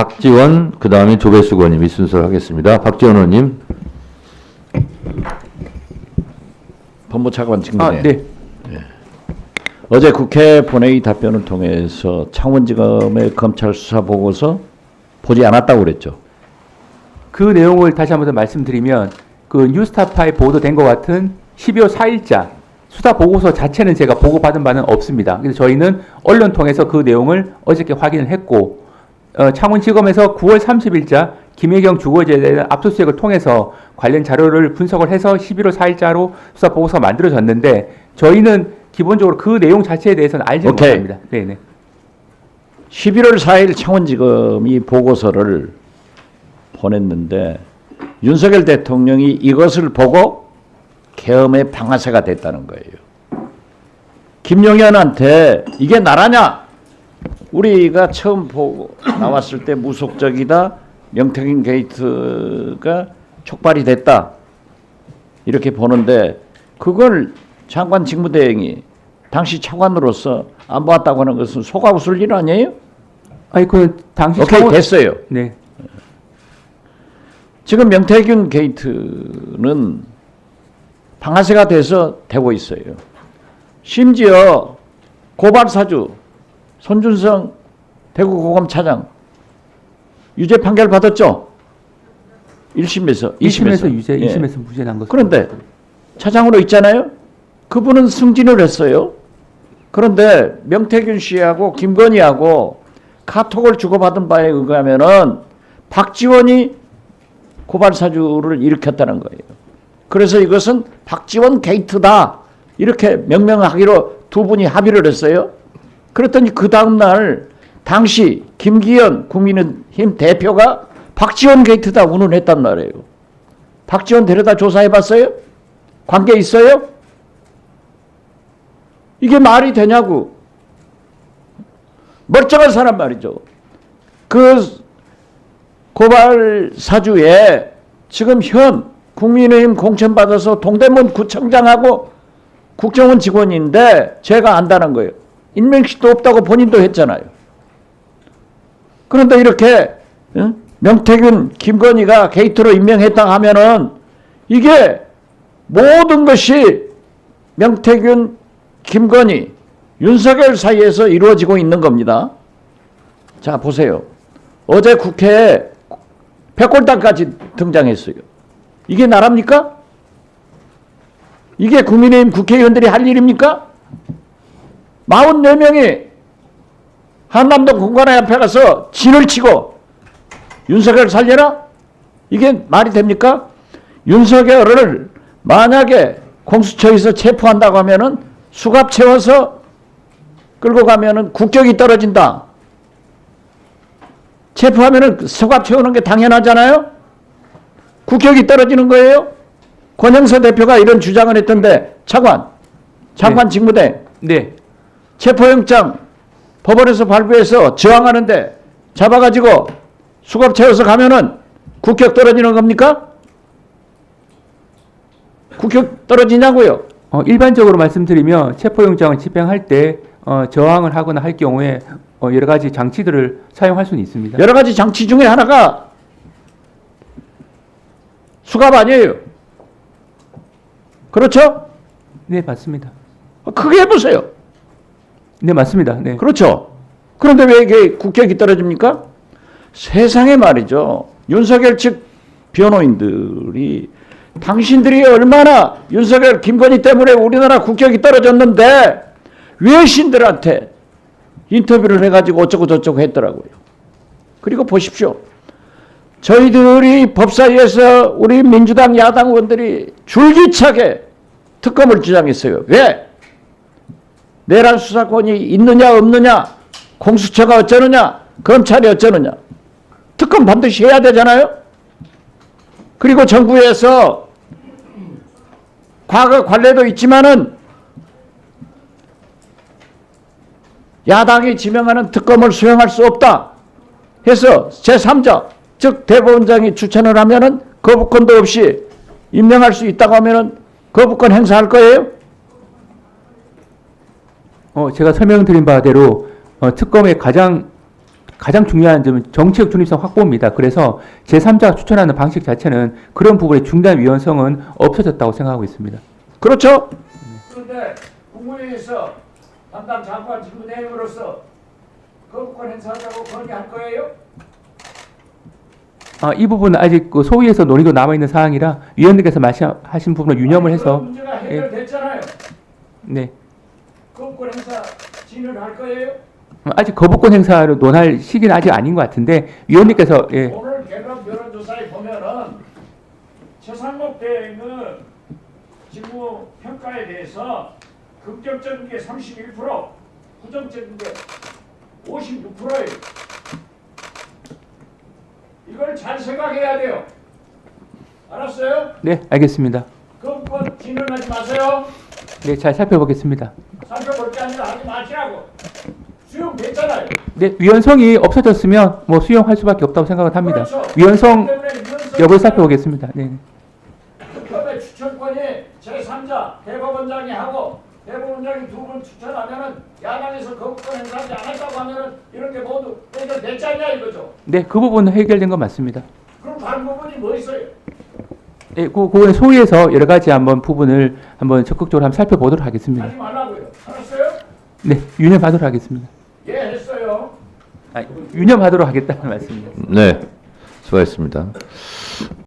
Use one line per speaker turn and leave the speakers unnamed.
박지원, 그 다음에 조배수 의원님 이 순서로 하겠습니다. 박지원 의원님.
법무차관 직문에.
네.
어제 국회 본회의 답변을 통해서 창원지검의 검찰 수사 보고서 보지 않았다고 그랬죠.
그 내용을 다시 한번 더 말씀드리면 그 뉴스타파에 보도된 것 같은 12월 4일자 수사 보고서 자체는 제가 보고받은 바는 없습니다. 그래서 저희는 언론 통해서 그 내용을 어저께 확인을 했고 창원지검에서 9월 30일자 김혜경 주거지에 대한 압수수색을 통해서 관련 자료를 분석을 해서 11월 4일자로 수사 보고서가 만들어졌는데 저희는 기본적으로 그 내용 자체에 대해서는 알지 못합니다. 네네.
11월 4일 창원지검이 보고서를 보냈는데 윤석열 대통령이 이것을 보고 계엄의 방아쇠가 됐다는 거예요. 김용현한테 이게 나라냐? 우리가 처음 보고 나왔을 때 무속적이다. 명태균 게이트가 촉발이 됐다. 이렇게 보는데 그걸 장관 직무대행이 당시 차관으로서 안 보았다고 하는 것은 속아 웃을 일 아니에요?
아니 그 당시
오케이 됐어요.
네.
지금 명태균 게이트는 방아쇠가 돼서 되고 있어요. 심지어 고발사주 손준성 대구고검차장 유죄 판결 받았죠? 1심에서
2심에서 유죄,
예.
2심에서 무죄 난 것으로.
그런데 차장으로 있잖아요. 그분은 승진을 했어요. 그런데 명태균 씨하고 김건희하고 카톡을 주고받은 바에 의하면은 박지원이 고발사주를 일으켰다는 거예요. 그래서 이것은 박지원 게이트다. 이렇게 명명하기로 두 분이 합의를 했어요. 그랬더니 그 다음날 당시 김기현 국민의힘 대표가 박지원 게이트다 운운했단 말이에요. 박지원 데려다 조사해봤어요? 관계 있어요? 이게 말이 되냐고. 멀쩡한 사람 말이죠. 그 고발 사주에 지금 현 국민의힘 공천받아서 동대문 구청장하고 국정원 직원인데 제가 안다는 거예요. 인명식도 없다고 본인도 했잖아요. 그런데 이렇게 명태균, 김건희가 게이트로 임명했다 하면은 이게 모든 것이 명태균, 김건희, 윤석열 사이에서 이루어지고 있는 겁니다. 자 보세요. 어제 국회에 백골당까지 등장했어요. 이게 나랍니까? 이게 국민의힘 국회의원들이 할 일입니까? 44명이 한남동 공관회 앞에 가서 진을 치고 윤석열 살려라? 이게 말이 됩니까? 윤석열을 만약에 공수처에서 체포한다고 하면은 수갑 채워서 끌고 가면은 국격이 떨어진다. 체포하면은 수갑 채우는 게 당연하잖아요? 국격이 떨어지는 거예요? 권영세 대표가 이런 주장을 했던데 장관
네.
직무대
네.
체포영장 법원에서 발부해서 저항하는데 잡아가지고 수갑 채워서 가면은 국격 떨어지는 겁니까? 국격 떨어지냐고요?
일반적으로 말씀드리면 체포영장을 집행할 때 저항을 하거나 할 경우에 여러 가지 장치들을 사용할 수는 있습니다.
여러 가지 장치 중에 하나가 수갑 아니에요. 그렇죠?
네, 맞습니다.
크게 해보세요.
네, 맞습니다. 네.
그렇죠? 그런데 왜 이게 국격이 떨어집니까? 세상에 말이죠. 윤석열 측 변호인들이 당신들이 얼마나 윤석열, 김건희 때문에 우리나라 국격이 떨어졌는데 외신들한테 인터뷰를 해가지고 어쩌고 저쩌고 했더라고요. 그리고 보십시오. 저희들이 법사위에서 우리 민주당 야당 의원들이 줄기차게 특검을 주장했어요. 왜? 내란 수사권이 있느냐 없느냐, 공수처가 어쩌느냐, 검찰이 어쩌느냐. 특검 반드시 해야 되잖아요. 그리고 정부에서 과거 관례도 있지만은 야당이 지명하는 특검을 수행할 수 없다 해서 제3자 즉 대법원장이 추천을 하면은 거부권도 없이 임명할 수 있다고 하면은 거부권 행사할 거예요?
제가 설명드린 바대로 특검의 가장 가장 중요한 점은 정치적 중립성 확보입니다. 그래서 제3자가 추천하는 방식 자체는 그런 부분의 중단 위헌성은 없어졌다고 생각하고 있습니다.
그렇죠? 그런데 국무회의에서 담당 장관 질문대행으로서 거부권 행사하자고 건의할 거예요?
이 부분은 아직 그 소위에서 논의도 남아있는 사항이라 위원님께서 말씀하신 부분을 유념을 해서
그런 문제가 해결됐잖아요.
네.
거부권 행사 진행할 거예요?
아직 거부권 행사를 논할 시기는 아직 아닌 것 같은데 위원님께서 예.
오늘 개각 여론조사에 보면은 최상목 대행은 직무 평가에 대해서 긍정적인 게 31%, 부정적인 게 56%예요. 이걸 잘 생각해야 돼요. 알았어요?
네, 알겠습니다.
거부권 진행하지 마세요.
네, 잘 살펴보겠습니다.
살펴볼 게 아니라 하지 마시라고. 수용됐잖아요.
네, 위헌성이 없어졌으면 뭐 수용할 수밖에 없다고 생각을 합니다.
그렇죠.
위헌성
때문에 위헌성
여부를 살펴보겠습니다. 네.
특검의 추천권이 제3자 대법원장이 하고 대법원장이 두 분 추천하면은 야당에서 거부권 행사하지 않았다고 하면은 이런 게 모두 해결됐지 않냐 이거죠.
네, 그 부분은 해결된 것 맞습니다.
그럼 다른 부분이 뭐 있어요?
네, 그거는 소위에서 여러 가지 한번 부분을 한번 적극적으로 한번 살펴보도록 하겠습니다.
하지 말라고요. 알았어요?
네, 유념하도록 하겠습니다.
예, 했어요.
유념하도록 하겠다는 말씀입니다.
네, 수고하셨습니다.